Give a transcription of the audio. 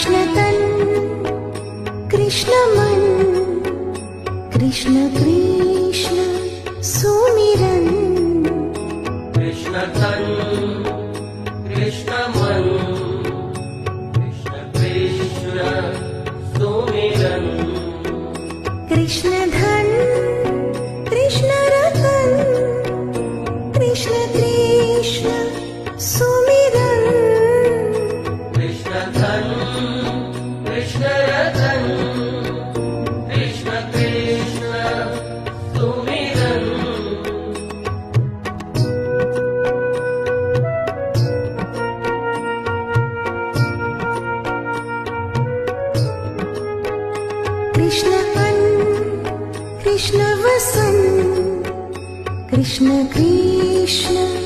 कृष्ण तन कृष्ण मन कृष्ण कृष्ण सुमिरन कृष्ण तन कृष्ण मन कृष्ण कृष्ण सुमिरन कृष्ण धन कृष्ण रतन कृष्ण कृष्ण सुमिरन कृष्ण धन कृष्ण रतन कृष्ण कृष्ण सुमिरन कृष्ण अन्न कृष्ण वसन कृष्ण कृष्ण